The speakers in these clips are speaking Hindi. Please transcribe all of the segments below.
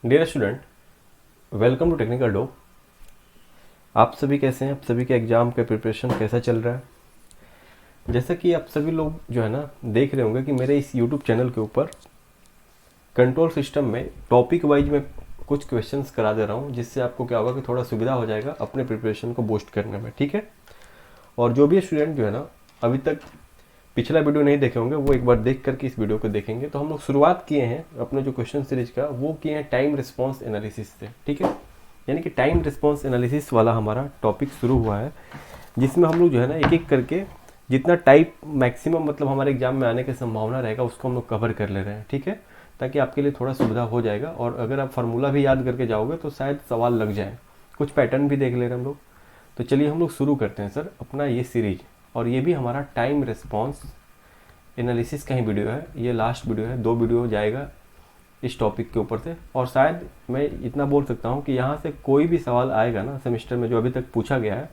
Dear student, welcome to technical do. आप सभी कैसे हैं? आप सभी के एग्ज़ाम का प्रिपरेशन कैसा चल रहा है? जैसा कि आप सभी लोग जो है ना देख रहे होंगे कि मेरे इस यूट्यूब चैनल के ऊपर कंट्रोल सिस्टम में टॉपिक वाइज मैं कुछ क्वेश्चंस करा दे रहा हूँ, जिससे आपको क्या होगा कि थोड़ा सुविधा हो जाएगा अपने प्रिपरेशन को बूस्ट करने में। ठीक है। और जो भी स्टूडेंट जो है ना अभी तक पिछला वीडियो नहीं देखे होंगे वो एक बार देख करके इस वीडियो को देखेंगे। तो हम लोग शुरुआत किए हैं अपने जो क्वेश्चन सीरीज का, वो किए हैं टाइम रिस्पॉन्स एनालिसिस से। ठीक है। यानी कि टाइम रिस्पॉन्स एनालिसिस वाला हमारा टॉपिक शुरू हुआ है, जिसमें हम लोग जो है ना एक एक करके जितना टाइप मैक्सिमम मतलब हमारे एग्जाम में आने की संभावना रहेगा उसको हम लोग कवर कर ले रहे हैं। ठीक है। ताकि आपके लिए थोड़ा सुविधा हो जाएगा, और अगर आप फार्मूला भी याद करके जाओगे तो शायद सवाल लग जाए। कुछ पैटर्न भी देख ले रहे हैं हम लोग। तो चलिए हम लोग शुरू करते हैं सर अपना ये सीरीज। और ये भी हमारा टाइम रिस्पॉन्स एनालिसिस का ही वीडियो है, ये लास्ट वीडियो है। 2 वीडियो जाएगा इस टॉपिक के ऊपर से। और शायद मैं इतना बोल सकता हूँ कि यहाँ से कोई भी सवाल आएगा ना सेमेस्टर में जो अभी तक पूछा गया है,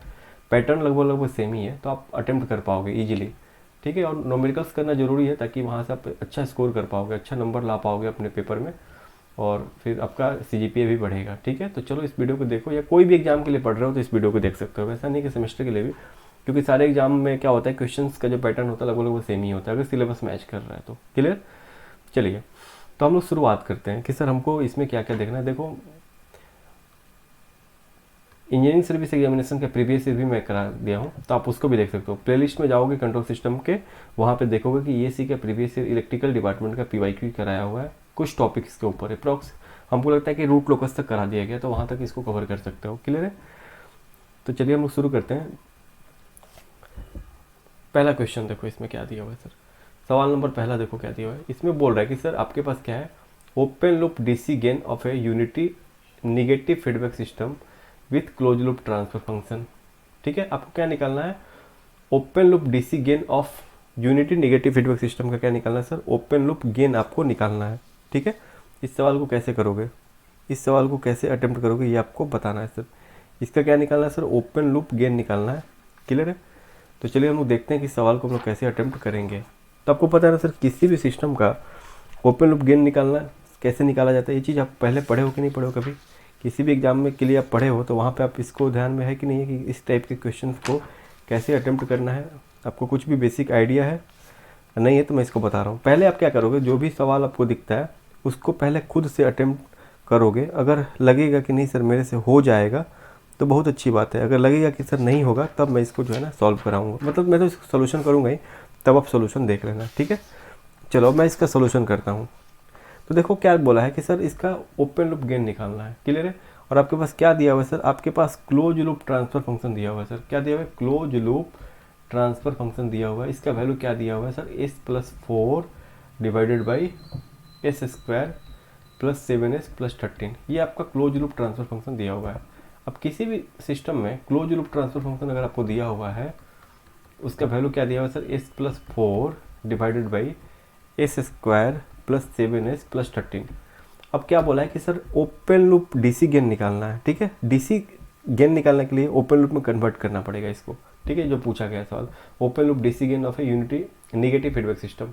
पैटर्न लगभग लगभग सेम ही है, तो आप अटेम्प्ट कर पाओगे ईजिली। ठीक है। और नोमेरिकल्स करना जरूरी है ताकि वहाँ से आप अच्छा स्कोर कर पाओगे, अच्छा नंबर ला पाओगे अपने पेपर में, और फिर आपका CGPA भी बढ़ेगा। ठीक है। तो चलो इस वीडियो को देखो, या कोई भी एग्जाम के लिए पढ़ रहे हो तो इस वीडियो को देख सकते हो। वैसा नहीं कि सेमेस्टर के लिए भी, क्योंकि सारे एग्जाम में क्या होता है क्वेश्चंस का जो पैटर्न होता है लगभग लगभग सेम ही होता है, अगर सिलेबस मैच कर रहा है तो। क्लियर। चलिए तो हम लोग शुरुआत करते हैं कि सर हमको इसमें क्या क्या देखना है। देखो, इंजीनियरिंग सर्विस एग्जामिनेशन का प्रीवियस ईयर भी मैं करा दिया हूँ, तो आप उसको भी देख सकते हो। प्लेलिस्ट में जाओगे कंट्रोल सिस्टम के, वहाँ पे देखोगे कि EAC का प्रीवियस ईयर इलेक्ट्रिकल डिपार्टमेंट का PYQ कराया हुआ है कुछ टॉपिक्स के ऊपर। अप्रॉक्स हमको लगता है कि रूट लोकस तक करा दिया गया, तो वहाँ तक इसको कवर कर सकते हो। क्लियर है। तो चलिए हम लोग शुरू करते हैं। पहला क्वेश्चन देखो इसमें क्या दिया हुआ है सर। सवाल नंबर पहला देखो क्या दिया हुआ है। इसमें बोल रहा है कि सर आपके पास क्या है, open loop DC gain of A unity negative feedback system with close loop transfer function. ठीक है। आपको क्या निकालना है, open loop DC gain of unity negative feedback system का क्या निकालना है सर, ओपन लूप गेन आपको निकालना है। ठीक है। इस सवाल को कैसे करोगे, इस सवाल को कैसे अटेम्प्ट करोगे, ये आपको बताना है सर। इसका क्या निकालना है सर, ओपन लूप गेन निकालना है। क्लियर है। तो चलिए हम लोग देखते हैं कि इस सवाल को हम लोग कैसे अटेम्प्ट करेंगे। तो आपको पता है ना सर, किसी भी सिस्टम का ओपन लूप गेन निकालना कैसे निकाला जाता है, ये चीज़ आप पहले पढ़े हो कि नहीं पढ़े हो कभी? किसी भी एग्जाम में के लिए आप पढ़े हो तो वहाँ पे आप इसको ध्यान में है कि नहीं है कि इस टाइप के क्वेश्चन को कैसे अटेम्प्ट करना है? आपको कुछ भी बेसिक आइडिया है? नहीं है तो मैं इसको बता रहा हूँ। पहले आप क्या करोगे, जो भी सवाल आपको दिखता है उसको पहले खुद से अटेम्प्ट करोगे। अगर लगेगा कि नहीं सर मेरे से हो जाएगा तो बहुत अच्छी बात है, अगर लगेगा कि सर नहीं होगा तब मैं इसको जो है ना सॉल्व कराऊंगा, मतलब मैं तो इसको सोल्यूशन करूँगा ही, तब आप सोल्यूशन देख लेना। ठीक है। चलो मैं इसका सोल्यूशन करता हूँ। तो देखो क्या बोला है कि सर इसका ओपन लूप गेन निकालना है। क्लियर है। और आपके पास क्या दिया हुआ है सर, आपके पास क्लोज लूप ट्रांसफर फंक्शन दिया हुआ है सर। क्या दिया हुआ है, क्लोज लूप ट्रांसफर फंक्शन दिया हुआ है। इसका वैल्यू क्या दिया हुआ है sir, S+4 divided by S² plus 7S+13। ये आपका क्लोज लूप ट्रांसफर फंक्शन दिया हुआ है। अब किसी भी सिस्टम में क्लोज लूप ट्रांसफर फंक्शन अगर आपको दिया हुआ है, उसका वैल्यू क्या दिया हुआ है sir, S+4 divided by S² plus 7S+13। अब क्या बोला है कि sir open loop DC gain निकालना है। ठीक है। DC गेन निकालने के लिए ओपन लूप में कन्वर्ट करना पड़ेगा इसको। ठीक है। जो पूछा गया सवाल, open loop DC gain of A unity negative feedback system.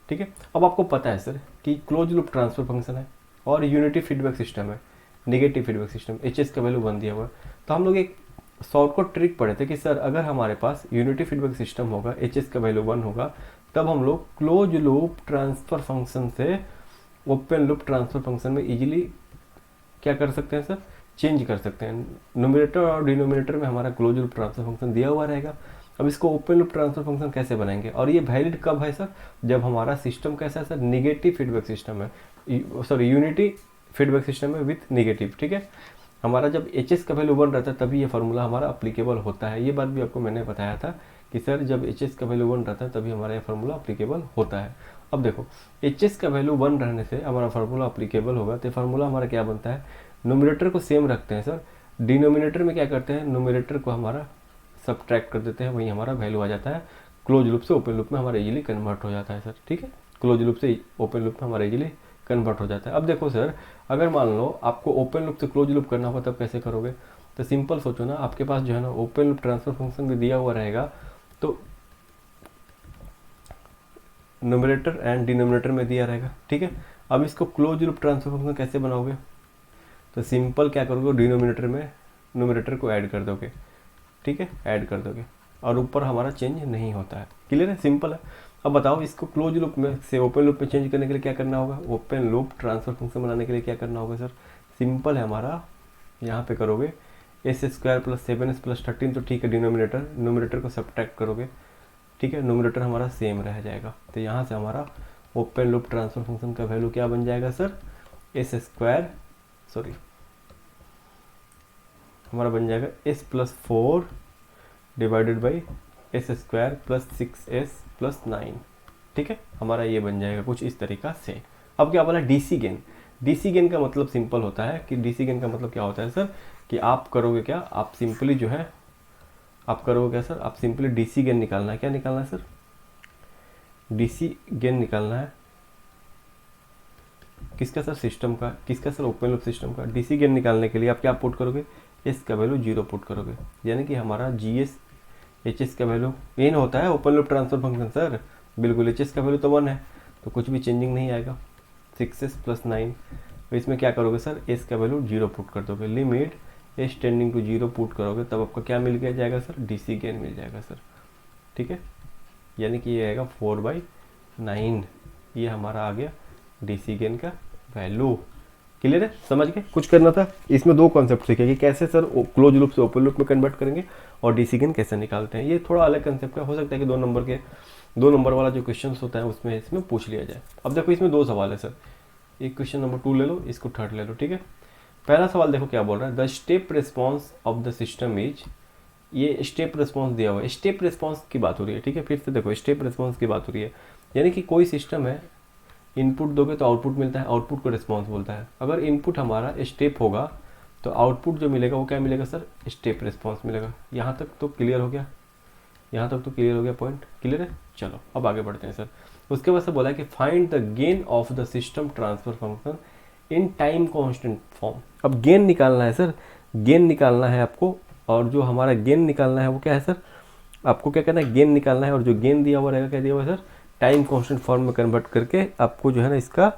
ठीक है। अब आपको पता है सर कि क्लोज लूप ट्रांसफर फंक्शन है और यूनिटी फीडबैक सिस्टम है, नेगेटिव फीडबैक सिस्टम, HS का वैल्यू 1 दिया हुआ है। तो हम लोग एक शॉर्टकट ट्रिक पढ़े थे कि सर अगर हमारे पास यूनिटी फीडबैक सिस्टम होगा, HS का वैल्यू 1 होगा, तब हम लोग क्लोज लूप ट्रांसफर फंक्शन से ओपन लूप ट्रांसफर फंक्शन में इजीली क्या कर सकते हैं सर, चेंज कर सकते हैं। नोमिनेटर और डिनोमिनेटर में हमारा क्लोज लूप ट्रांसफर फंक्शन दिया हुआ रहेगा। अब इसको ओपन लूप ट्रांसफर फंक्शन कैसे बनाएंगे, और ये वैलिड कब है सर, जब हमारा सिस्टम कैसा है सर, निगेटिव फीडबैक सिस्टम है, सॉरी यूनिटी फीडबैक सिस्टम है विथ निगेटिव। ठीक है। हमारा जब HS का वैल्यू 1 रहता है तभी ये फार्मूला हमारा अप्लीकेबल होता है। ये बात भी आपको मैंने बताया था कि सर जब HS का वैल्यू 1 रहता है तभी हमारा ये फार्मूला अप्लीकेबल होता है। अब देखो HS का वैल्यू 1 रहने से हमारा फार्मूला अप्लीकेबल होगा, तो फार्मूला हमारा क्या बनता है, नोमिनेटर को सेम रखते हैं सर, डिनोमिनेटर में क्या करते हैं, नोमिनेटर को हमारा सब्ट्रैक्ट कर देते हैं, वही हमारा वैल्यू आ जाता है। क्लोज लूप से ओपन लूप में हमारा इजीली कन्वर्ट हो जाता है सर। ठीक है। क्लोज लूप से ओपन लूप में हमारा इजीली कन्वर्ट हो जाता है। अब देखो सर, अगर मान लो आपको ओपन लूप से क्लोज लूप करना हो तब कैसे करोगे, तो सिंपल सोचो ना, आपके पास जो है ना ओपन लूप ट्रांसफर फंक्शन भी दिया हुआ रहेगा, तो नोमिनेटर एंड डिनोमिनेटर में दिया रहेगा। ठीक है। अब इसको क्लोज लूप ट्रांसफर फंक्शन कैसे बनाओगे, तो सिंपल क्या करोगे, डिनोमिनेटर में न्यूमरेटर को ऐड कर दोगे, ठीक है, ऐड कर दोगे, और ऊपर हमारा चेंज नहीं होता है। क्लियर है, सिंपल है। अब बताओ इसको क्लोज लूप में से ओपन लूप में चेंज करने के लिए क्या करना होगा, ओपन लूप ट्रांसफर फंक्शन बनाने के लिए क्या करना होगा सर, सिंपल है हमारा, यहाँ पे करोगे S square plus 7s plus 13, तो ठीक है, डिनोमिनेटर न्यूमरेटर को सब्ट्रैक्ट करोगे, ठीक है, न्यूमरेटर हमारा सेम रह जाएगा। तो यहाँ से हमारा ओपन लूप ट्रांसफर फंक्शन का वैल्यू क्या बन जाएगा सर, एस स्क्वायर सॉरी हमारा बन जाएगा s plus 4 divided by S square plus 6s plus 9, ठीक है, हमारा ये बन जाएगा कुछ इस तरीका से। अब क्या बोला, डीसी गेन। डीसी गेन का मतलब सिंपल होता है कि डीसी गेन का मतलब क्या होता है सर, कि आप करोगे क्या, आप सिंपली जो है आप करोगे क्या सर, आप सिंपली डीसी गेन निकालना है। क्या निकालना है सर, डीसी गेन निकालना है किसका सर, सिस्टम का, किसका सर, ओपन लूप सिस्टम का। डीसी गेन निकालने के लिए आप क्या पुट करोगे, एस का वैल्यू 0 पुट करोगे, यानी कि हमारा जीएस एच एस का वैल्यू मेन होता है open loop transfer function sir, बिल्कुल एच एस का वैल्यू तो 1 है, तो कुछ भी चेंजिंग नहीं आएगा, 6s प्लस 9। तो इसमें क्या करोगे सर, एस का वैल्यू 0 पुट कर दोगे, limit S tending to 0 put करोगे, तब आपको क्या मिल गया जाएगा सर, डीसी गेन मिल जाएगा सर, ठीक है, यानी कि ये आएगा 4/9, ये हमारा आ गया डीसी गेन का वैल्यू। क्लियर है, समझ गए, कुछ करना था इसमें, दो कॉन्सेप्ट सीखे कि कैसे सर क्लोज लूप से ओपन लूप में कन्वर्ट करेंगे और डीसी गेन कैसे निकालते हैं। ये थोड़ा अलग कंसेप्ट है, हो सकता है कि 2 नंबर वाला जो क्वेश्चन होता है उसमें इसमें पूछ लिया जाए। अब देखो इसमें 2 सवाल है सर, एक क्वेश्चन नंबर 2 ले लो, इसको 3rd ले लो, ठीक है। पहला सवाल देखो क्या बोल रहा है, the step response of the system is, ये स्टेप रिस्पॉन्स दिया हुआ है, स्टेप रिस्पॉन्स की बात हो रही है, ठीक है, फिर से देखो स्टेप रिस्पॉन्स की बात हो रही है, यानी कि कोई सिस्टम है, इनपुट दोगे तो आउटपुट मिलता है, आउटपुट को रिस्पॉन्स बोलता है। अगर इनपुट हमारा स्टेप होगा तो आउटपुट जो मिलेगा वो क्या मिलेगा सर, स्टेप रिस्पॉन्स मिलेगा। यहाँ तक तो क्लियर हो गया, यहाँ तक तो क्लियर हो गया, पॉइंट क्लियर है। चलो अब आगे बढ़ते हैं सर। उसके बाद से बोला है कि find the gain of the system transfer function in time constant form. अब गेन निकालना है सर, गेन निकालना है आपको, और जो हमारा गेन निकालना है वो क्या है सर, आपको क्या करना है, गेन निकालना है, और जो गेन दिया हुआ रहेगा क्या दिया हुआ है सर, टाइम कांस्टेंट फॉर्म में कन्वर्ट करके आपको जो है ना इसका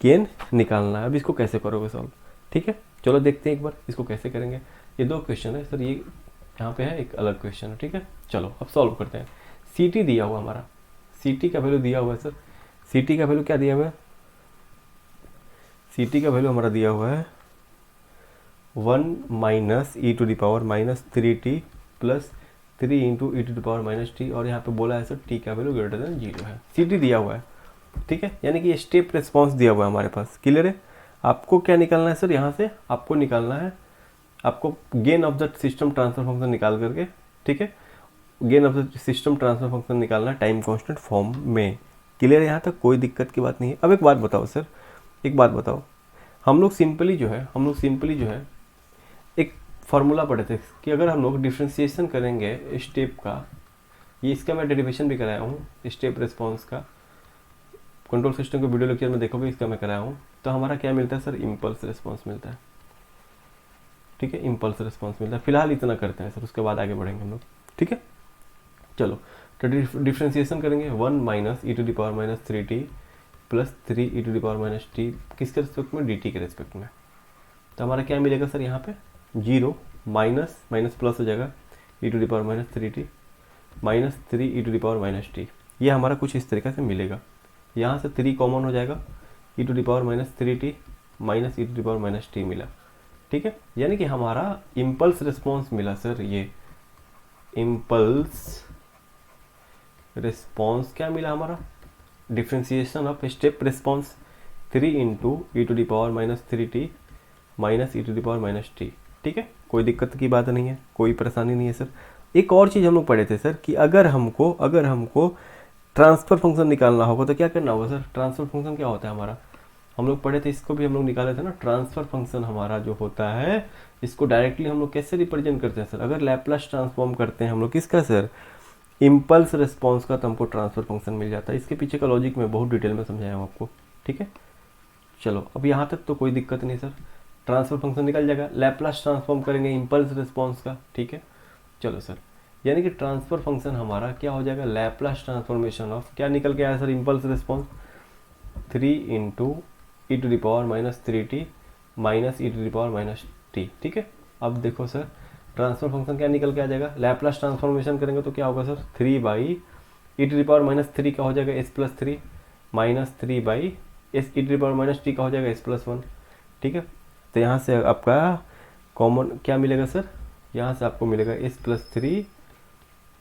गेन निकालना है। अब इसको कैसे करोगे सॉल्व, ठीक है, चलो देखते हैं एक बार इसको कैसे करेंगे। ये 2 क्वेश्चन है सर, ये यहाँ पे है, एक अलग क्वेश्चन है, ठीक है। चलो अब सॉल्व करते हैं। ct दिया हुआ हमारा, ct का वैल्यू दिया हुआ है सर, ct का वैल्यू क्या दिया हुआ है, ct का वैल्यू हमारा दिया हुआ है 1 minus e to the power minus 3t plus 3 into E to the power minus t, और यहाँ पे बोला है सर टी का वैल्यू ग्रेटर देन 0 है, ct दिया हुआ है, ठीक है, यानी कि स्टेप रिस्पॉन्स दिया हुआ है हमारे पास। क्लियर है, आपको क्या निकालना है सर, यहाँ से आपको निकालना है, आपको gain of the system transfer function निकाल करके, ठीक है, gain of the system transfer function निकालना है टाइम कांस्टेंट फॉर्म में। क्लियर है, यहाँ तक कोई दिक्कत की बात नहीं है। अब एक बात बताओ सर, एक बात बताओ, हम लोग सिंपली जो है एक फार्मूला पढ़े थे कि अगर हम लोग डिफ्रेंशिएशन करेंगे स्टेप का, ये इसका मैं डेरिवेशन भी कराया हूँ, स्टेप रिस्पॉन्स का कंट्रोल सिस्टम के वीडियो लेक्चर में देखोगे, इसका मैं कराया हूँ, तो हमारा क्या मिलता है सर, इम्पल्स रिस्पॉन्स मिलता है, ठीक है, इम्पल्स रिस्पॉन्स मिलता है। फिलहाल इतना करते हैं सर, उसके बाद आगे बढ़ेंगे हम लोग, ठीक है। चलो तो डिफ्रेंशिएशन करेंगे 1 minus E to the power minus 3t plus 3 E to the power minus t, किसके रिस्पेक्ट में, dt के रिस्पेक्ट में। तो हमारा क्या मिलेगा सर, यहाँ पे 0 माइनस माइनस प्लस हो जाएगा E to the power minus 3t minus 3 E to the power minus T, ये हमारा कुछ इस तरीके से मिलेगा। यहाँ से 3 कॉमन हो जाएगा, E to the power minus 3t minus E to the power minus T मिला, ठीक है, यानी कि हमारा इम्पल्स रिस्पॉन्स मिला सर, ये इम्पल्स रिस्पॉन्स क्या मिला हमारा, differentiation of step response 3 into E to the power minus 3t minus E to the power minus T, ठीक है, कोई दिक्कत की बात नहीं है, कोई परेशानी नहीं है सर। एक और चीज़ हम लोग पढ़े थे सर कि अगर हमको ट्रांसफर फंक्शन निकालना होगा तो क्या करना होगा सर, ट्रांसफर फंक्शन क्या होता है हमारा, हम लोग पढ़े थे, इसको भी हम लोग निकाले थे ना। ट्रांसफर फंक्शन हमारा जो होता है, इसको डायरेक्टली हम लोग कैसे रिप्रेजेंट करते हैं सर, अगर लैप्लास ट्रांसफॉर्म करते हैं हम लोग किसका सर, इम्पल्स रिस्पॉन्स का, तो हमको ट्रांसफर फंक्शन मिल जाता है। इसके पीछे का लॉजिक मैं बहुत डिटेल में समझाया हूँ आपको, ठीक है। चलो अब यहाँ तक तो कोई दिक्कत नहीं सर, ट्रांसफर फंक्शन निकल जाएगा, लैप्लास ट्रांसफॉर्म करेंगे इम्पल्स रिस्पॉन्स का, ठीक है। चलो सर, यानी कि ट्रांसफर फंक्शन हमारा क्या हो जाएगा, लैप्लास ट्रांसफॉर्मेशन ऑफ, क्या निकल के आया sir, impulse response 3 into E to the power minus 3t minus E to the power minus T. ठीक है, अब देखो सर ट्रांसफर फंक्शन क्या निकल के आ जाएगा, लैपलास ट्रांसफॉर्मेशन करेंगे तो क्या होगा सर, 3/e⁻³ का हो जाएगा s+3 माइनस 3/s⁻t का हो जाएगा s+1। ठीक है, तो यहाँ से आपका कॉमन क्या मिलेगा सर, यहाँ से आपको मिलेगा s+3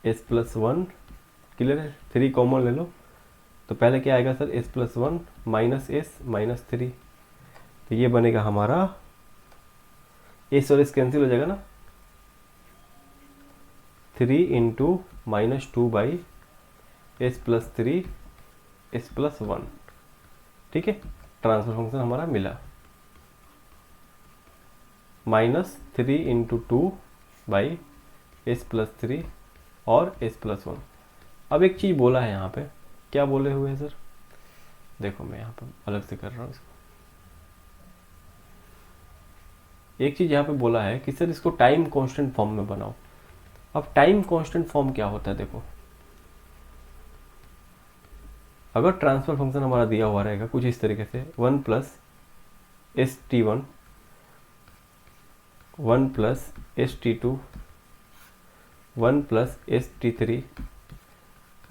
s+1। क्लियर है, 3 कॉमन ले लो तो पहले क्या आएगा sir s+1 minus s minus 3, तो ये बनेगा हमारा s और s कैंसिल हो जाएगा ना, 3 इंटू -2/s+3 s+1। ठीक है, ट्रांसफर फंक्शन हमारा मिला -3 इंटू 2/s+3 और s+1। अब एक चीज़ बोला है यहाँ पे, क्या बोले हुए हैं सर, देखो मैं यहाँ पे अलग से कर रहा हूँ इसको। एक चीज़ यहाँ पे बोला है कि सर इसको टाइम कांस्टेंट फॉर्म में बनाओ। अब टाइम कांस्टेंट फॉर्म क्या होता है, देखो अगर ट्रांसफर फंक्शन हमारा दिया हुआ रहेगा कुछ इस तरीके से 1 + st1 1 + st2 1 + st3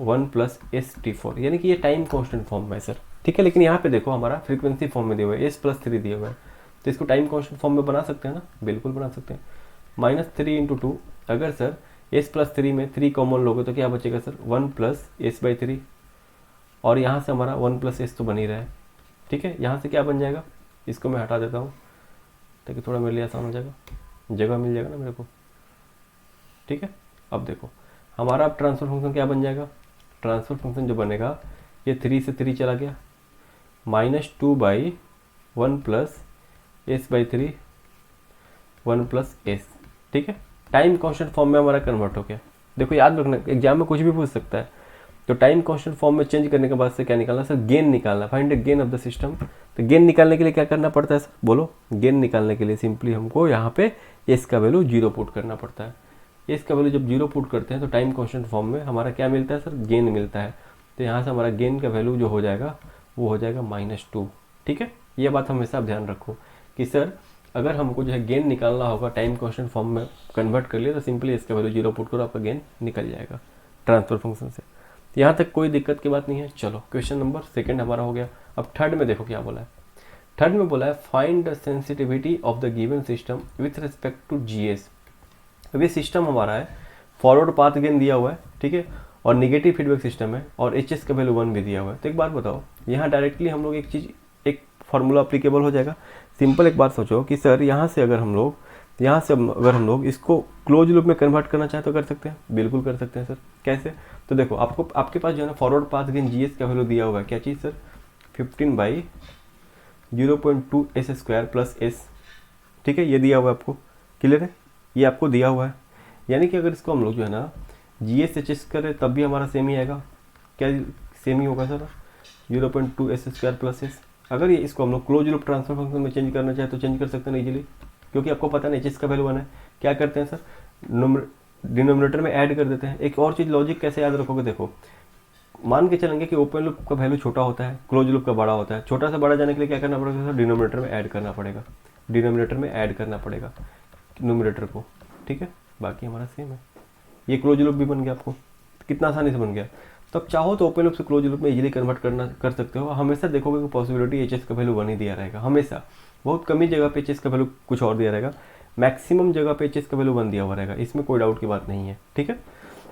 1 + st4, यानी कि ये टाइम कांस्टेंट फॉर्म में है सर। ठीक है, लेकिन यहाँ पे देखो हमारा फ्रीक्वेंसी फॉर्म में दिया हुआ है, s+3 दिया हुआ है, तो इसको टाइम कांस्टेंट फॉर्म में बना सकते हैं ना, बिल्कुल बना सकते हैं। -3 इंटू 2, अगर सर s+3 में 3 कॉमन लोगे तो क्या बचेगा सर 1 + s/3, और यहाँ से हमारा 1 + s तो बन ही रहा है। ठीक है, यहाँ से क्या बन जाएगा, इसको मैं हटा देता हूँ ताकि थोड़ा मेरे लिए आसान हो जाएगा, जगह मिल जाएगा ना मेरे को। ठीक है, अब देखो हमारा अब ट्रांसफर फंक्शन क्या बन जाएगा, ट्रांसफर फंक्शन जो बनेगा ये 3 से 3 चला गया, -2/1 + s/3 1 + s। ठीक है, टाइम कांस्टेंट फॉर्म में हमारा कन्वर्ट हो गया। देखो याद रखना, एग्जाम में कुछ भी पूछ सकता है, तो टाइम कांस्टेंट फॉर्म में चेंज करने के बाद से क्या निकालना सर, गेन निकालना, find the gain of the system. तो गेन निकालने के लिए क्या करना पड़ता है सर, बोलो, गेन निकालने के लिए सिंपली हमको यहाँ पे एस का वैल्यू 0 पुट करना पड़ता है। एस का वैल्यू जब 0 पुट करते हैं तो टाइम कांस्टेंट फॉर्म में हमारा क्या मिलता है सर, गेन मिलता है। तो यहाँ से हमारा गेन का वैल्यू जो हो जाएगा वो हो जाएगा -2। ठीक है, ये बात हमेशा आप ध्यान रखो कि सर अगर हमको जो है गेन निकालना होगा टाइम कांस्टेंट फॉर्म में कन्वर्ट कर लिया तो सिंपली इसका वैल्यू 0 पुट करो, आपका गेन निकल जाएगा ट्रांसफर फंक्शन से। यहाँ तक कोई दिक्कत की बात नहीं है। चलो क्वेश्चन नंबर 2 हमारा हो गया। अब थर्ड में देखो क्या बोला है, थर्ड में बोला है find the sensitivity of the given system with respect to GS. अब ये सिस्टम हमारा है, फॉरवर्ड पाथ गेन दिया हुआ है, ठीक है, और निगेटिव फीडबैक सिस्टम है, और एच एस का वैल्यू 1 भी दिया हुआ है। तो एक बात बताओ, यहाँ डायरेक्टली हम लोग एक फार्मूला अप्लीकेबल हो जाएगा। सिंपल एक बात सोचो कि सर यहाँ से अगर हम लोग इसको क्लोज लूप में कन्वर्ट करना चाहे तो कर सकते हैं, बिल्कुल कर सकते हैं सर। कैसे, तो देखो आपके पास जो है ना फॉरवर्ड पाथ गेन जीएस का वैल्यू दिया हुआ है, क्या चीज़ सर, 15/0.2 s² प्लस एस। ठीक है, ये दिया हुआ है आपको, क्लियर है, ये आपको दिया हुआ है। यानी कि अगर इसको हम लोग जो है ना जीएस एच एस करें तब भी हमारा सेम ही आएगा। क्या सेम ही होगा सर, 0.2 s² प्लस एस। अगर ये इसको हम लोग क्लोज लूप ट्रांसफर फंक्शन में चेंज करना चाहे तो चेंज कर सकते हैं इजीली, क्योंकि आपको पता नहीं एच एस का वैल्यू 1 है। क्या करते हैं सर, डिनोमिनेटर में ऐड कर देते हैं। एक और चीज़ लॉजिक कैसे याद रखोगे, देखो मान के चलेंगे कि ओपन लूप का वैल्यू छोटा होता है, क्लोज लूप का बड़ा होता है। छोटा से बड़ा जाने के लिए क्या करना पड़ेगा सर, डिनोमिनेटर में ऐड करना पड़ेगा, डिनोमिनेटर में ऐड करना पड़ेगा न्यूमरेटर को। ठीक है, बाकी हमारा सेम है। ये क्लोज लूप भी बन गया, आपको कितना आसानी से बन गया। तो अब चाहो तो ओपन लूप से क्लोज लूप में इजीली कन्वर्ट कर सकते हो। हमेशा देखोगे कि पॉसिबिलिटी एच एस का वैल्यू 1 ही दिया रहेगा हमेशा। बहुत कम ही जगह पे एच एस का वैल्यू कुछ और दिया रहेगा, मैक्सिमम जगह पे एच एस का वैल्यू 1 दिया हुआ रहेगा, इसमें कोई डाउट की बात नहीं है। ठीक है,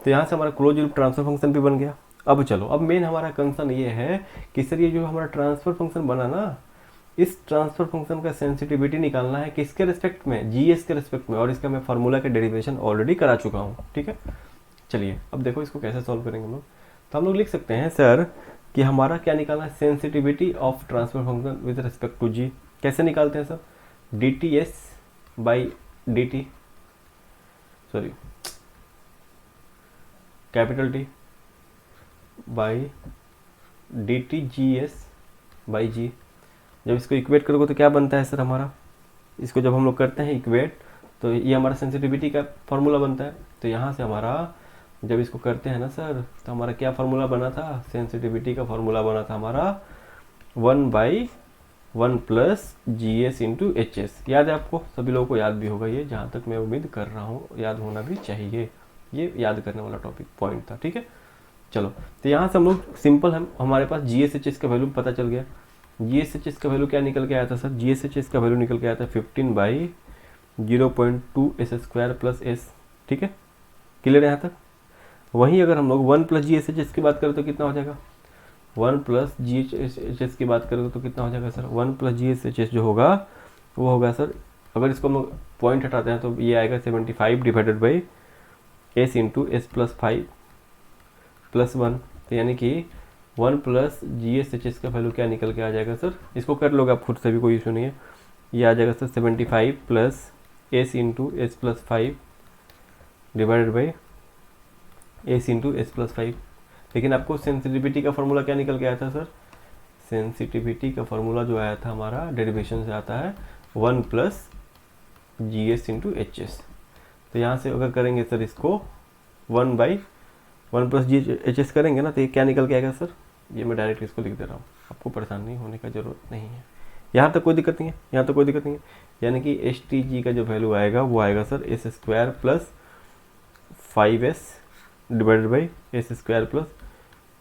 तो यहाँ से हमारा क्लोज लूप ट्रांसफर फंक्शन भी बन गया। अब चलो, अब मेन हमारा कंसर्न ये है कि सर ये जो हमारा ट्रांसफर फंक्शन बना ना, इस ट्रांसफर फंक्शन का सेंसिटिविटी निकालना है किसके रिस्पेक्ट में, जीएस के रिस्पेक्ट में, और इसका मैं फार्मूला का डेरिवेशन ऑलरेडी करा चुका हूँ। ठीक है, चलिए अब देखो इसको कैसे सॉल्व करेंगे हम लोग। तो हम लोग लिख सकते हैं सर कि हमारा क्या निकालना है, sensitivity of transfer function with respect to G. कैसे निकालते हैं sir, D T S by D T, sorry capital T by D T G S by G. जब इसको इक्वेट करोगे तो क्या बनता है सर हमारा, इसको जब हम लोग करते हैं इक्वेट तो ये हमारा सेंसिटिविटी का फार्मूला बनता है। तो यहाँ से हमारा जब इसको करते हैं ना सर, तो हमारा क्या फार्मूला बना था, सेंसिटिविटी का फार्मूला बना था हमारा 1/√2 one plus G S into H S. याद है आपको, सभी लोगों को याद भी होगा ये, जहाँ तक मैं उम्मीद कर रहा हूँ याद होना भी चाहिए, ये याद करने वाला टॉपिक पॉइंट था। ठीक है, चलो तो यहाँ से हम लोग सिंपल, हमारे पास जी एस एच एस का वैल्यू पता चल गया। जी एस एच एस का वैल्यू क्या निकल के आया था sir? G S H S का वैल्यू निकल के आया था 15/0.2 एस स्क्वायर प्लस एस। ठीक है, क्लियर है यहाँ तक? वहीं अगर हम लोग 1 plus G S H S की बात करें तो कितना हो जाएगा? 1 प्लस जी एच एस की बात करें तो कितना हो जाएगा sir? 1 plus G S H S जो होगा वो होगा सर, अगर इसको हम लोग पॉइंट हटाते हैं तो ये आएगा 75 divided by S into S plus 5 plus 1। तो यानी कि 1 plus G S H S का वैल्यू क्या निकल के आ जाएगा सर? इसको कर लोगे आप खुद से भी, कोई इशू नहीं है। ये आ जाएगा sir 75 plus S into S plus 5 divided by S into S plus 5। लेकिन आपको सेंसिटिविटी का फॉर्मूला क्या निकल के आया था सर? सेंसिटिविटी का फॉर्मूला जो आया था हमारा डेरिवेशन से आता है 1 plus G S into H S. तो यहाँ से अगर करेंगे सर इसको 1 प्लस जी एच एस करेंगे ना, तो ये क्या निकल के आएगा सर? ये मैं डायरेक्ट इसको लिख दे रहा हूँ, आपको परेशान नहीं होने का ज़रूरत नहीं है। यहाँ तक कोई दिक्कत नहीं है, यहाँ तक कोई दिक्कत नहीं है। यानी कि एस टी जी का जो वैल्यू आएगा वो आएगा sir S square plus 5s divided by S square plus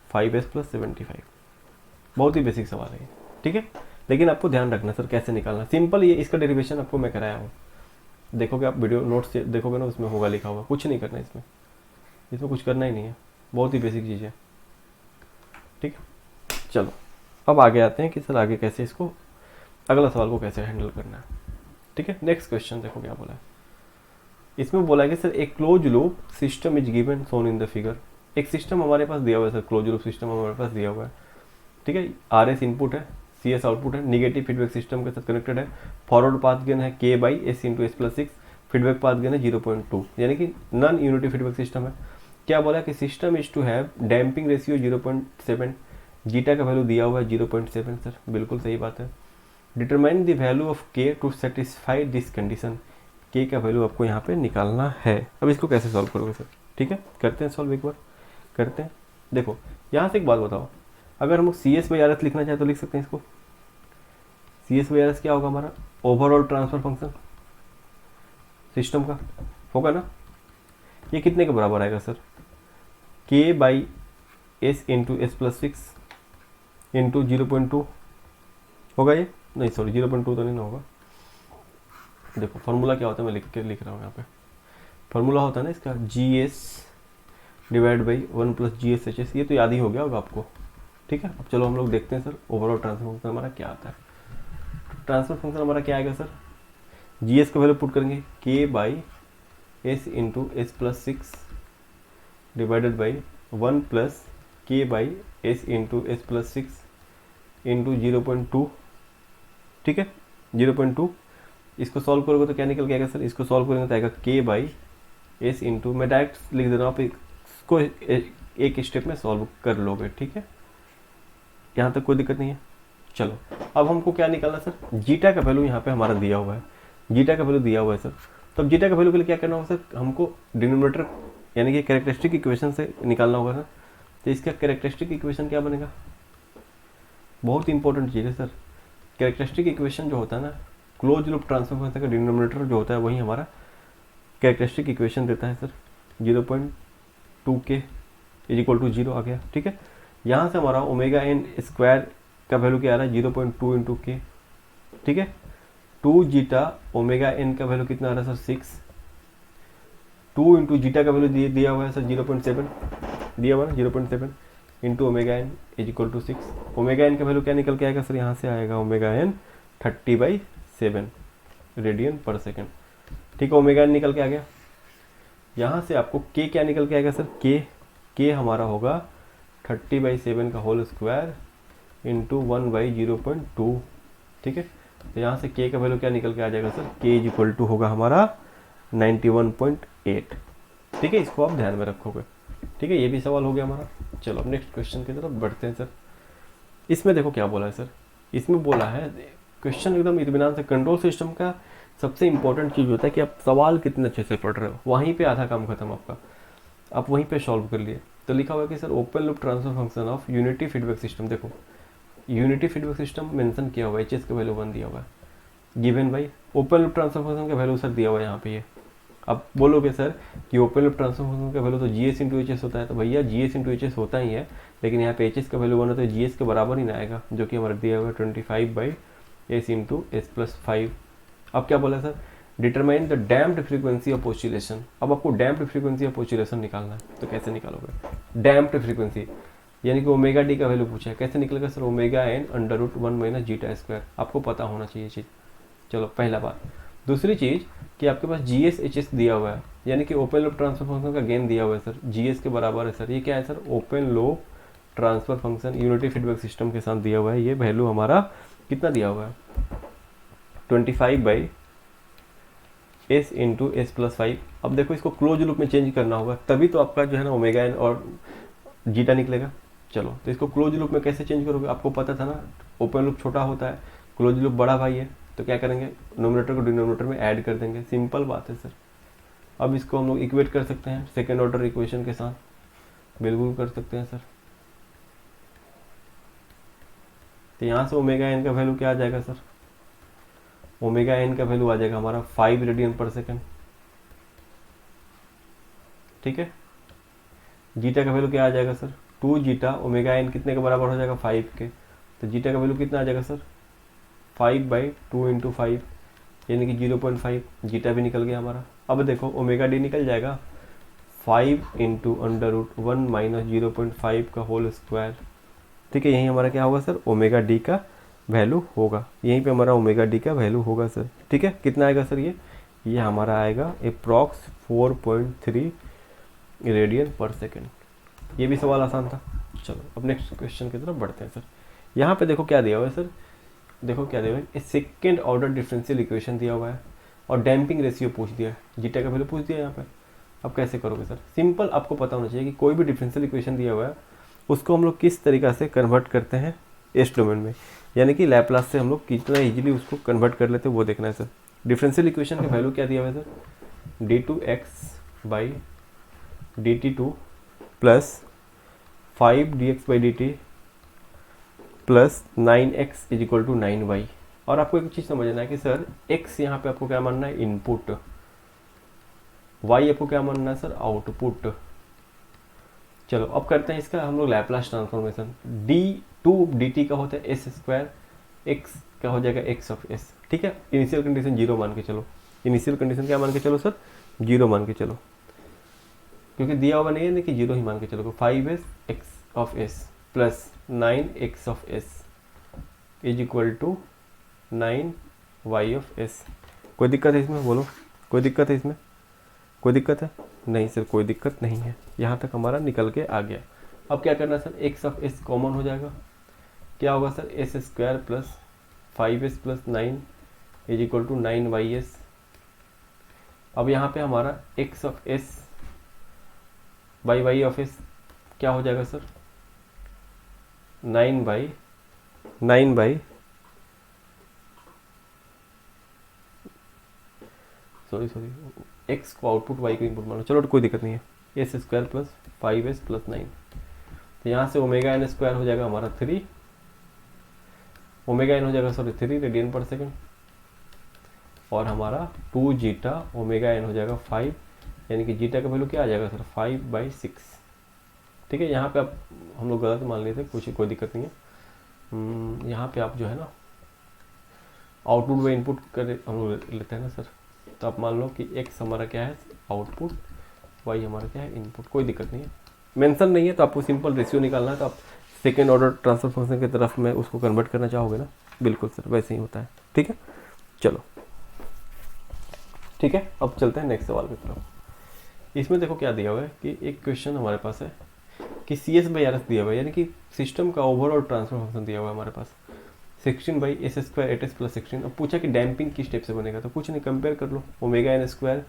5s plus 75। बहुत ही बेसिक सवाल है, ठीक है। लेकिन आपको ध्यान रखना सर कैसे निकालना, सिंपल ये इसका डेरिवेशन आपको मैं कराया हूँ, देखोगे आप वीडियो नोट्स से देखोगे ना, उसमें होगा लिखा हुआ, कुछ नहीं करना इसमें कुछ करना ही नहीं है, बहुत ही बेसिक चीज़ है, ठीक है। चलो अब आगे आते हैं कि सर आगे कैसे इसको, अगला सवाल को कैसे हैंडल करना है, ठीक है। नेक्स्ट क्वेश्चन देखो क्या बोला है, इसमें बोला है कि सर एक close loop system is given shown in the figure. एक सिस्टम हमारे पास दिया हुआ है सर, क्लोज लूप सिस्टम हमारे पास दिया हुआ है, ठीक है। आर एस इनपुट है, सी एस आउटपुट है, निगेटिव फीडबैक सिस्टम के साथ कनेक्टेड है, फॉरवर्ड पाथ गेन है के by S into S plus 6, feedback path gain है 0.2, यानी कि नॉन यूनिटी फीडबैक सिस्टम है। क्या बोला कि system is to have damping ratio 0.7, zeta का वैल्यू दिया हुआ है 0.7 सर, बिल्कुल सही बात है। Determine the value of K to satisfy this condition, K का वैल्यू आपको यहाँ पे निकालना है। अब इसको कैसे सॉल्व करोगे सर, ठीक है, करते हैं सॉल्व, एक बार करते हैं। देखो यहाँ से एक बात बताओ, अगर हम C S by R S लिखना चाहे तो लिख सकते हैं इसको। C S by R S क्या होगा हमारा? ओवरऑल ट्रांसफर फंक्शन सिस्टम का होगा ना। ये कितने के बराबर आएगा सर? के by S into S plus 6 into 0.2 होगा ये, नहीं सॉरी 0.2 तो नहीं ना होगा। देखो फार्मूला क्या होता है, मैं लिख रहा हूँ यहाँ पे, फार्मूला होता है ना इसका G S divide by 1 plus G S H S, ये तो याद ही हो गया होगा आपको, ठीक है। अब चलो हम लोग देखते हैं सर ओवरऑल ट्रांसफर फंक्शन हमारा क्या आता है। ट्रांसफर फंक्शन हमारा क्या आएगा सर? जी एस का वैल्यू पुट करेंगे K by S into S plus 6 divided by 1 plus K by S into S plus 6 into 0.2, ठीक है 0.2। इसको सॉल्व करोगे तो क्या निकल के आएगा सर? इसको सॉल्व करेंगे तो आएगा के बाई एस इंटू, मैं डायरेक्ट लिख दे रहा हूँ, आप इसको एक स्टेप में सॉल्व कर लोगे, ठीक है, यहाँ तक कोई दिक्कत नहीं है। चलो अब हमको क्या निकालना सर? जीटा का वैल्यू यहाँ पे हमारा दिया हुआ है, जीटा का वैल्यू दिया हुआ है सर। तो अब जीटा का वैल्यू के लिए क्या करना होगा सर? हमको डिनोमिनेटर यानी कि कैरेक्टरिस्टिक इक्वेशन से निकालना होगा सर। तो इसका कैरेक्टरिस्टिक इक्वेशन क्या बनेगा? बहुत इंपॉर्टेंट चीज़ है सर, कैरेक्टरिस्टिक इक्वेशन जो होता है ना, क्लोज लूप ट्रांसफर फंक्शन का डिनोमिनेटर जो होता है वही हमारा कैरेक्टरिस्टिक इक्वेशन देता है सर। 0.2 के इज इक्वल टू 0 आ गया, ठीक है। यहाँ से हमारा ओमेगा एन स्क्वायर का वैल्यू क्या आ रहा है? 0.2 इंटू के, ठीक है। 2 जीटा ओमेगा एन का वैल्यू कितना आ रहा है सर? 6। 2 इंटू जीटा का वैल्यू दिया हुआ है सर 0.7 दिया हुआ है, 0.7 into omega N is equal to 6। Omega N का वैल्यू क्या निकल के आएगा सर? यहाँ से आएगा ओमेगा एन 30/7 रेडियन पर सेकेंड, ठीक है। ओमेगा एन निकल के आ गया। यहाँ से आपको के क्या निकल के आएगा सर? के हमारा होगा 30/7 का होल स्क्वायर इंटू 1/0.2, ठीक है। तो यहाँ से के का वैल्यू क्या निकल के आ जाएगा सर? के इज इक्वल टू होगा हमारा 91.8, ठीक है। इसको आप ध्यान में रखोगे, ठीक है। ये भी सवाल हो गया हमारा। चलो अब नेक्स्ट क्वेश्चन की तरफ बढ़ते हैं सर। इसमें देखो क्या बोला है सर, इसमें बोला है क्वेश्चन एकदम इत्मीनान से, कंट्रोल सिस्टम का सबसे इंपॉर्टेंट चीज़ होता है कि आप सवाल कितने अच्छे से पढ़ रहे हो, वहीं पे आधा काम खत्म आपका, आप वहीं पे सॉल्व कर लिए। तो लिखा हुआ है कि sir open loop transfer function of unity feedback system. देखो यूनिटी फीडबैक सिस्टम मेंशन किया हुआ है, एच का वैल्यू 1 दिया हुआ है given by open loop transfer function का वैल्यू सर दिया हुआ है यहाँ पे ये। अब बोलोगे सर कि ओपन लूप ट्रांसफर फंक्शन का वैल्यू तो G S into H S होता है, तो भैया G S into H S होता ही है, लेकिन यहाँ पे एच एस का वैल्यू 1 है तो जी एस के बराबर ही ना आएगा, जो कि हमारा दिया हुआ है 25 by S into S plus 5। अब क्या बोला sir, determine the damped frequency of oscillation. अब आपको डैम्प्ड फ्रीक्वेंसी ऑफ ऑसिलेशन निकालना है, तो कैसे निकालोगे डैम्प्ड फ्रीक्वेंसी, यानी कि ओमेगा डी का वैल्यू पूछा है, कैसे निकलेगा sir, omega N under root 1 minus zeta square. आपको पता होना चाहिए चीज़। चलो पहला बात। दूसरी चीज़ कि आपके पास जी एस एच एस दिया हुआ है, यानी कि ओपन लूप ट्रांसफर फंक्शन का गेन दिया हुआ है सर, जी एस के बराबर है सर। ये क्या है sir, open loop transfer function unity feedback system के साथ दिया हुआ है। ये वैल्यू हमारा कितना दिया हुआ है, 25 by S into S plus 5। अब देखो इसको क्लोज लूप में चेंज करना होगा, तभी तो आपका जो है ना ओमेगा एन और जीटा निकलेगा। चलो तो इसको क्लोज लूप में कैसे चेंज करोगे, आपको पता था ना ओपन लूप छोटा होता है, क्लोज लूप बड़ा भाई है, तो क्या करेंगे नोमिनेटर को डिनोमिनेटर में ऐड कर देंगे, सिंपल बात है सर। अब इसको हम लोग इक्वेट कर सकते हैं सेकेंड ऑर्डर इक्वेशन के साथ, बिल्कुल कर सकते हैं सर। तो यहाँ से ओमेगा एन का वैल्यू क्या आ जाएगा सर, ओमेगा एन का वैल्यू आ जाएगा हमारा 5 रेडियन पर सेकेंड, ठीक है। जीटा का वैल्यू क्या आ जाएगा सर, 2 जीटा, ओमेगा एन कितने के बराबर हो जाएगा 5 के, तो जीटा का वैल्यू कितना आ जाएगा सर 5 बाई 2 इंटू 5, यानी कि 0.5, जीटा भी निकल गया हमारा। अब देखो ओमेगा डी निकल जाएगा 5 इंटू अंडर रूट 1 माइनस 0.5 का होल स्क्वायर, ठीक है। यही हमारा क्या होगा सर, ओमेगा डी का वैल्यू होगा, यहीं पे हमारा ओमेगा डी का वैल्यू होगा सर, ठीक है। कितना आएगा सर, ये हमारा आएगा अप्रॉक्स 4.3 रेडियन पर सेकेंड। ये भी सवाल आसान था। चलो अब नेक्स्ट क्वेश्चन की तरफ बढ़ते हैं सर। यहाँ पे देखो क्या दिया हुआ है सर, देखो क्या दिया हुआ है, सेकेंड ऑर्डर डिफरेंशियल इक्वेशन दिया हुआ है और डैम्पिंग रेशियो पूछ दिया है, जीटा का वैल्यू पूछ दिया है यहाँ पे। अब कैसे करोगे सर, सिंपल आपको पता होना चाहिए कि कोई भी डिफरेंशियल इक्वेशन दिया हुआ है उसको हम लोग किस तरीका से कन्वर्ट करते हैं एस डोमेन में, यानी कि लैप्लास से हम लोग कितना इजीली उसको कन्वर्ट कर लेते हैं वो देखना है सर। डिफरेंशियल इक्वेशन का वैल्यू क्या दिया हुआ है sir, d2x by dt2 plus 5 dx by dt plus 9x is equal to 9y। और आपको एक चीज़ समझना है कि सर x यहाँ पे आपको क्या मानना है, इनपुट, y आपको क्या मानना है सर, आउटपुट। चलो अब करते हैं इसका हम लोग लैप्लास ट्रांसफॉर्मेशन। d2 dt का होता है एस स्क्वायर, x का हो जाएगा x ऑफ s, ठीक है। इनिशियल कंडीशन 0 मान के चलो, इनिशियल कंडीशन क्या मान के चलो सर, 0 मान के चलो, क्योंकि दिया हुआ नहीं है ना कि 0 ही मान के चलो। 5s x of s plus 9x of s is equal to 9y of s। कोई दिक्कत है इसमें, बोलो कोई दिक्कत है इसमें, कोई दिक्कत है नहीं सर, कोई दिक्कत नहीं है, यहाँ तक हमारा निकल के आ गया। अब क्या करना sir, x of s common हो जाएगा, क्या होगा sir, S square plus 5s plus 9 is equal to 9y(s). अब यहाँ पे हमारा x of s by y of s क्या हो जाएगा सर, 9 बाई सॉरी x को आउटपुट y को इनपुट मानो, चलो तो कोई दिक्कत नहीं है, S square plus 5s plus 9। तो यहाँ से ओमेगा एन स्क्वायर हो जाएगा हमारा 3, ओमेगा एन हो जाएगा सॉरी 3 रेडियन पर सेकेंड, और हमारा 2 जीटा ओमेगा एन हो जाएगा 5, यानी कि जीटा का वैल्यू क्या आ जाएगा सर 5/6, ठीक है। यहाँ पे आप हम लोग गलत मान लिए थे, कुछ कोई दिक्कत नहीं है। यहाँ पे आप जो है ना आउटपुट व इनपुट कर हम लोग लेते हैं ना सर, तो आप मान लो कि x हमारा क्या है आउटपुट, y हमारा क्या है इनपुट, कोई दिक्कत नहीं है। मेंशन नहीं है तो आपको सिंपल रेशियो निकालना है, तो आप सेकेंड ऑर्डर ट्रांसफर फंक्शन की तरफ में उसको कन्वर्ट करना चाहोगे ना, बिल्कुल सर वैसे ही होता है, ठीक है। चलो ठीक है, अब चलते हैं नेक्स्ट सवाल की तरफ। इसमें देखो क्या दिया हुआ है कि एक क्वेश्चन हमारे पास है कि CS/RS दिया हुआ है, यानी कि सिस्टम का ओवरऑल ट्रांसफर फंक्शन दिया हुआ है हमारे पास 16/s² 8s प्लस 16। अब पूछा कि डैम्पिंग किस स्टेप से बनेगा, तो कुछ नहीं, कंपेयर कर लो, omega N square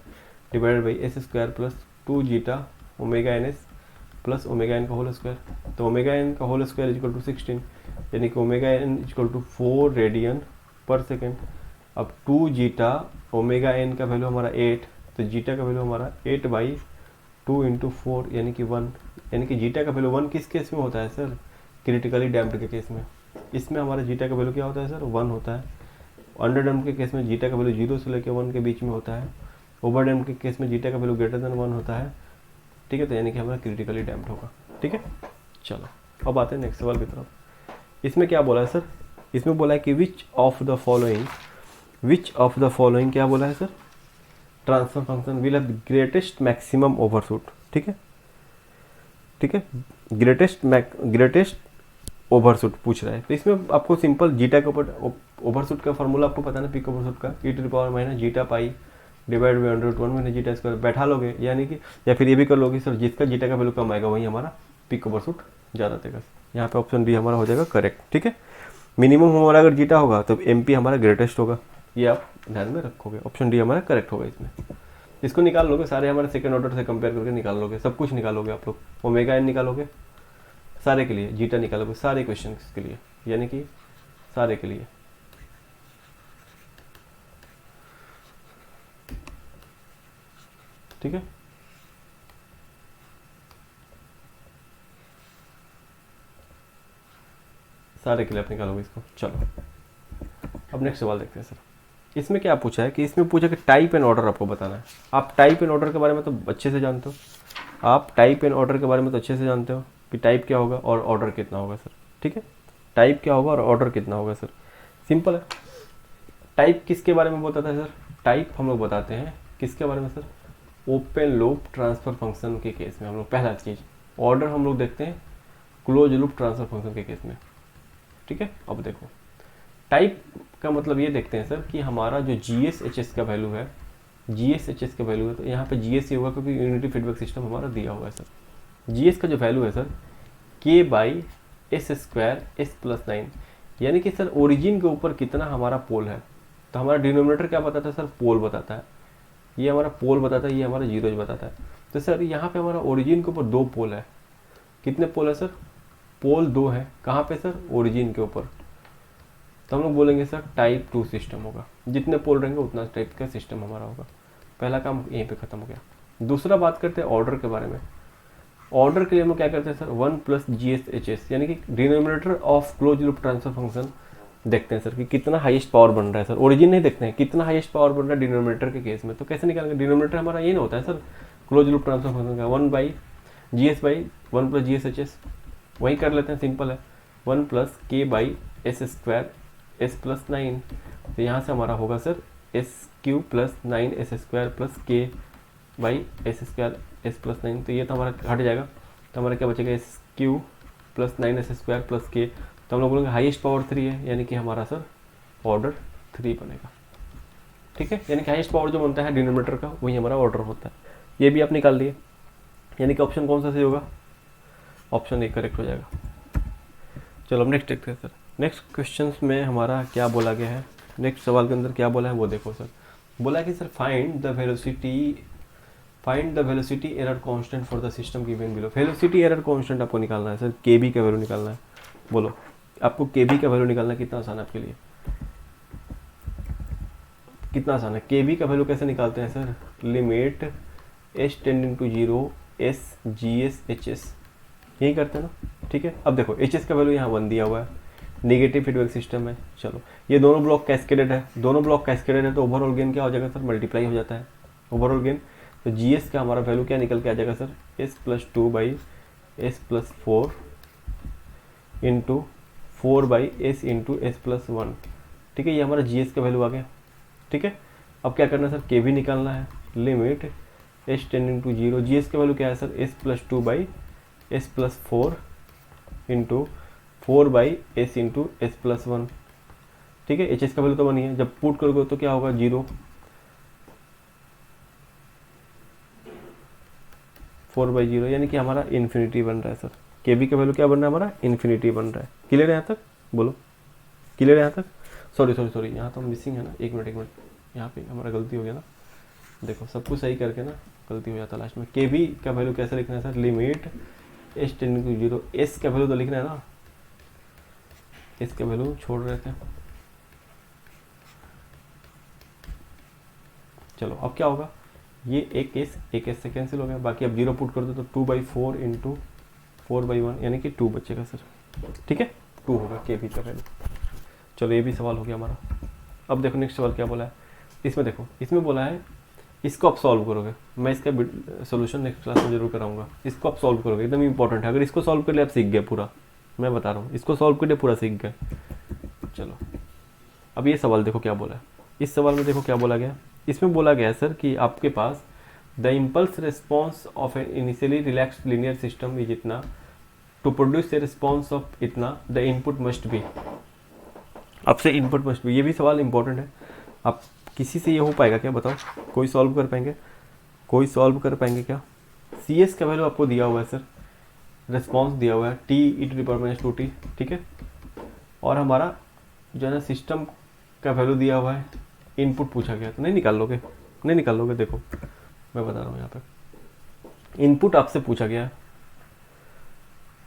divided by S square plus 2 zeta omega N S plus omega N का होल स्क्वायर। तो ओमेगा एन का होल स्क्वायर इक्वल टू 16, यानी कि omega N equal to 4 radian पर सेकेंड। अब 2 जीटा ओमेगा एन का वैल्यू हमारा 8, तो जीटा का वैल्यू हमारा 8/2 इंटू 4 यानी कि 1, यानी कि जीटा का वैल्यू 1 किस केस में होता है सर, क्रिटिकली डैम्प्ड के केस में। इसमें हमारा जीटा का वैल्यू क्या होता है सर 1 होता है। अंडर डैम्प के केस में जीटा का वैल्यू 0 से लेकर 1 के बीच में होता है। ओवर डैम्प के केस में जीटा का वैल्यू ग्रेटर देन 1 होता है। ठीक है, तो यानी कि हमारा क्रिटिकली डैम्प्ड होगा। ठीक है, चलो अब आते हैं नेक्स्ट सवाल की तरफ। इसमें क्या बोला है सर, इसमें बोला है कि विच ऑफ द फॉलोइंग क्या बोला है sir, transfer function will have greatest maximum overshoot. ठीक है, ठीक है, ग्रेटेस्ट ओवरशूट पूछ रहा है। तो इसमें आपको सिंपल जीटा के ऊपर ओवरशूट का फॉर्मूला आपको पता ना, पीक ओवरशूट का e⁻ zeta pi divide by √1 zeta square बैठा लोगे, यानी कि या फिर ये भी कर लोगे सर, जिसका जीटा का वैल्यू कम आएगा वही हमारा पीक ओवरशूट ज़्यादा देगा। यहाँ पे ऑप्शन डी हमारा हो जाएगा करेक्ट। ठीक है, मिनिमम हमारा अगर जीटा होगा तो MP हमारा ग्रेटेस्ट होगा, ये आप ध्यान में रखोगे। ऑप्शन डी हमारा करेक्ट होगा इसमें। इसको निकाल लोगे, सारे हमारे सेकंड ऑर्डर से कंपेयर करके निकाल लोगे, सब कुछ निकालोगे आप लोग। ओमेगा एन निकालोगे सारे के लिए, जीटा निकालोगे सारे क्वेश्चन के लिए, यानी कि सारे के लिए। ठीक है, सारे के लिए आप निकालोगे इसको। चलो अब नेक्स्ट सवाल देखते हैं सर। इसमें क्या पूछा है कि इसमें पूछा कि टाइप एंड ऑर्डर आपको बताना है। आप टाइप एंड ऑर्डर के बारे में तो अच्छे से जानते हो, कि टाइप क्या होगा और ऑर्डर कितना होगा सर। ठीक है, टाइप क्या होगा और ऑर्डर कितना होगा सर, सिंपल है। टाइप किसके बारे में बताता है सर, टाइप हम लोग बताते हैं किसके बारे में sir, open loop transfer function के केस में हम लोग पहला चीज़। ऑर्डर हम लोग देखते हैं क्लोज लूप ट्रांसफर फंक्शन के केस में। ठीक है, अब देखो टाइप का मतलब ये देखते हैं सर कि हमारा जो GSHS का वैल्यू है, तो यहाँ पे GS ही होगा क्योंकि यूनिटी फीडबैक सिस्टम हमारा दिया हुआ है सर। GS का जो वैल्यू है सर K/S² S+9, यानी कि सर ओरिजिन के ऊपर कितना हमारा पोल है। तो हमारा डिनोमिनेटर क्या बताता है सर, पोल बताता है, ये हमारा पोल बताता है, ये हमारा जीरोज बताता है। तो सर यहाँ पे हमारा ओरिजिन के ऊपर 2 पोल है। कितने पोल है सर, पोल 2 है। कहाँ पे सर, ओरिजिन के ऊपर। तो हम लोग बोलेंगे सर टाइप 2 सिस्टम होगा, जितने पोल रहेंगे उतना टाइप का सिस्टम हमारा होगा। पहला काम यहीं पे खत्म हो गया। दूसरा बात करते हैं ऑर्डर के बारे में। ऑर्डर के लिए हम लोग क्या करते हैं सर, 1 + GSHS, यानी कि denominator of close loop transfer function देखते हैं सर कि कितना हाईएस्ट पावर बन रहा है सर। ओरिजिन नहीं देखते हैं, कितना हाईएस्ट पावर बन रहा है डिनोमिनेटर के केस में। तो कैसे निकालेंगे, डिनोमिनेटर हमारा ये ना होता है sir close loop transfer function का 1/GS/1 + GSHS, वही कर लेते हैं, सिंपल है। 1 + K/S² S+9, तो यहाँ से हमारा होगा sir SQ + 9S² + K/S² S+9, तो ये तो हमारा हट जाएगा। तो हमारा क्या बचेगा, SQ + 9S² + K, तो हम लोग बोलेंगे हाईएस्ट पावर 3 है, यानी कि हमारा सर ऑर्डर 3 बनेगा। ठीक है, यानी कि हाईएस्ट पावर जो बनता है डिनोमिनेटर का वही हमारा ऑर्डर होता है। ये भी आप निकाल लिए, यानी कि ऑप्शन कौन सा सही होगा, ऑप्शन ए करेक्ट हो जाएगा। चलो अब नेक्स्ट देखते हैं सर। नेक्स्ट क्वेश्चन में हमारा क्या बोला गया है, नेक्स्ट सवाल के अंदर क्या बोला है वो देखो सर। बोला है कि sir find the velocity error constant for the system given below. Velocity error constant आपको निकालना है सर, KB का वैल्यू निकालना है। बोलो आपको KB का वैल्यू निकालना कितना आसान है आपके लिए, कितना आसान है। KB का वैल्यू कैसे निकालते हैं sir, limit S tending to 0 SGSHS, यही करते हैं ना। ठीक है, अब देखो HS का वैल्यू यहाँ 1 दिया हुआ है, नेगेटिव फीडबैक सिस्टम है। चलो ये दोनों ब्लॉक कैस्केडेड है, तो ओवरऑल गेन क्या हो जाएगा सर, मल्टीप्लाई हो जाता है ओवरऑल गेन। तो GS का हमारा वैल्यू क्या निकल के आ जाएगा sir, S+2/S+4 into 4/S into S+1। ठीक है, ये हमारा GS का वैल्यू आ गया। ठीक है, अब क्या करना है सर, KB निकालना है। Limit S tending to 0, GS का वैल्यू क्या है sir, S+2/S+4 into 4/S into S+1। ठीक है, HS का वैल्यू तो बनी है, जब पुट करोगे तो क्या होगा 0, 4/0, यानी कि हमारा इन्फिनिटी बन रहा है सर। KB का वैल्यू क्या बन रहा है हमारा, इन्फिनिटी बन रहा है। क्लियर है यहाँ तक, बोलो क्लियर है यहाँ तक। सॉरी यहाँ तो मिसिंग है ना, एक मिनट, यहाँ पे हमारा गलती हो गया ना। देखो सब कुछ सही करके ना गलती हो जाता है लास्ट में। KB का वैल्यू कैसे लिखना है sir, limit S tending to 0, S का वैल्यू तो लिखना है ना, S का वैल्यू छोड़ रहे थे। चलो अब क्या होगा, ये एक S से कैंसिल हो गया, बाकी अब 0 पुट कर दो तो 2/4 इंटू 4/1, यानी कि 2 बचेगा सर। ठीक है, 2 होगा के भी का वैल्यू। चलो ये भी सवाल हो गया हमारा। अब देखो नेक्स्ट सवाल क्या बोला है, इसमें देखो, इसमें बोला है इसको आप सॉल्व करोगे, मैं इसका सोल्यूशन नेक्स्ट क्लास में जरूर कराऊंगा। इसको आप सॉल्व करोगे, एकदम इंपॉर्टेंट है। अगर इसको सॉल्व कर लिया आप सीख गए पूरा, मैं बता रहा हूँ, इसको सॉल्व कर लिया पूरा सीख गए। चलो अब ये सवाल देखो क्या बोला है। इस सवाल में देखो क्या बोला गया, इसमें बोला गया है सर कि आपके पास the impulse response of a initially relaxed linear system is इतना, to produce a response of इतना द इनपुट मस्ट बी। आपसे इनपुट मस्ट बी, ये भी सवाल इंपॉर्टेंट है। आप किसी से ये हो पाएगा क्या बताओ, कोई सॉल्व कर पाएंगे, कोई सॉल्व कर पाएंगे क्या? सी एस का वैल्यू आपको दिया हुआ है सर, रिस्पॉन्स दिया हुआ है t e⁻²t, ठीक है, और हमारा जो है ना सिस्टम का वैल्यू दिया हुआ है, इनपुट पूछा गया तो नहीं निकाल लोगे, नहीं निकाल लोगे। देखो मैं बता रहा हूँ, यहाँ पे इनपुट आपसे पूछा गया है,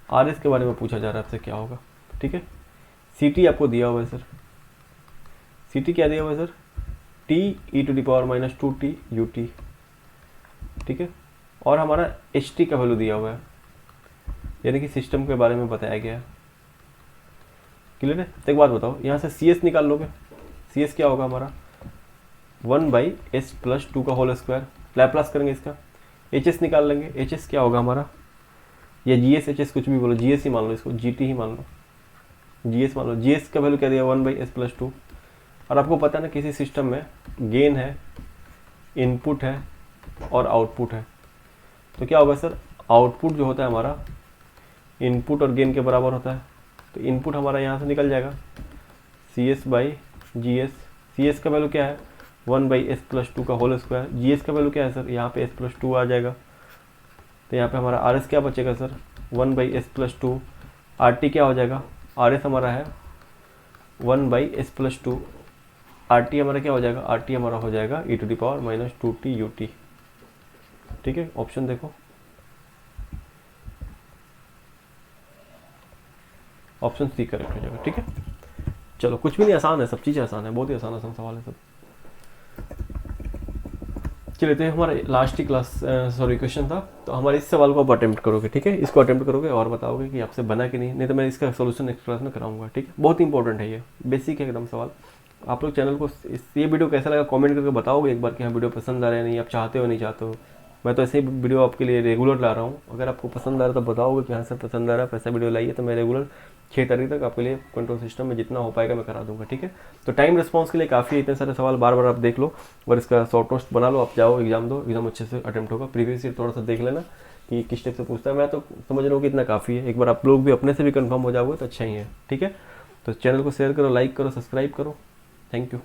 आर एस के बारे में पूछा जा रहा है आपसे क्या होगा, ठीक है। सी टी आपको दिया हुआ है सर, सी टी क्या दिया हुआ है सर, t e⁻²t ut, ठीक है, और हमारा एच टी का वैल्यू दिया हुआ है, यानी कि सिस्टम के बारे में बताया गया है। क्लियर है? तो एक बात बताओ, यहाँ से सी एस निकाल लोगे, सी एस क्या होगा हमारा 1/s+2 का होल स्क्वायर, लैप्लास करेंगे इसका। एच एस निकाल लेंगे, एच एस क्या होगा हमारा, या जी एस एच एस कुछ भी बोलो, जी एस ही मान लो इसको, जी टी ही मान लो, जी एस मान लो। जी एस का वैल्यू क्या दिया 1/s+2, और आपको पता है ना किसी सिस्टम में गेन है, इनपुट है और आउटपुट है, तो क्या होगा सर, आउटपुट जो होता है हमारा इनपुट और गेन के बराबर होता है, तो इनपुट हमारा यहाँ से निकल जाएगा C S by G S. C S का वैल्यू क्या है 1/s+2 का होल स्क्वायर, जी एस का वैल्यू क्या है सर, यहाँ पे s+2 आ जाएगा, तो यहाँ पे हमारा आर एस क्या बचेगा सर 1/s+2, आर टी क्या हो जाएगा, आर एस हमारा है 1/s+2, आर टी हमारा क्या हो जाएगा, आर टी हमारा हो जाएगा e⁻²t ut, ठीक है। ऑप्शन देखो, ऑप्शन सी करेक्ट हो जाएगा, ठीक है। चलो कुछ भी नहीं, आसान है, सब चीज़ें आसान है, बहुत ही आसान आसान सवाल है सब। चलिए तो हमारा लास्ट ही क्लास सॉरी क्वेश्चन था, तो हमारे इस सवाल को आप अटेम्प्ट करोगे, ठीक है, इसको अटेम्प्ट करोगे और बताओगे कि आपसे बना कि नहीं तो मैं इसका सोल्यूशन नेक्स्ट क्लास में कराऊंगा, ठीक है। बहुत इंपॉर्टेंट है ये, बेसिक है एकदम सवाल। आप लोग चैनल को ये वीडियो कैसा लगा कमेंट करके बताओगे एक बार कि हाँ वीडियो पसंद आ रहा है नहीं, आप चाहते हो नहीं चाहते हो। मैं तो ऐसे ही वीडियो आपके लिए रेगुलर ला रहा हूँ, अगर आपको पसंद आ रहा है तो बताओगे कि हाँ सर पसंद आ रहा है, ऐसा वीडियो लाइए, तो मैं रेगुलर 6 तारीख तक आपके लिए कंट्रोल सिस्टम में जितना हो पाएगा मैं करा दूंगा, ठीक है। तो टाइम रिस्पॉन्स के लिए काफ़ी है, इतने सारे सवाल बार बार आप देख लो और इसका शॉर्ट नोट्स बना लो, आप जाओ एग्जाम दो, एग्जाम अच्छे से अटेम्प्ट होगा। प्रीवियस ईयर थोड़ा सा देख लेना कि किस टाइप से पूछता है, मैं तो समझ रहा हूँ कि इतना काफ़ी है, एक बार आप लोग भी अपने से भी कन्फर्म हो जाओगे तो अच्छा ही है, ठीक है। तो चैनल को शेयर करो, लाइक करो, सब्सक्राइब करो, थैंक यू।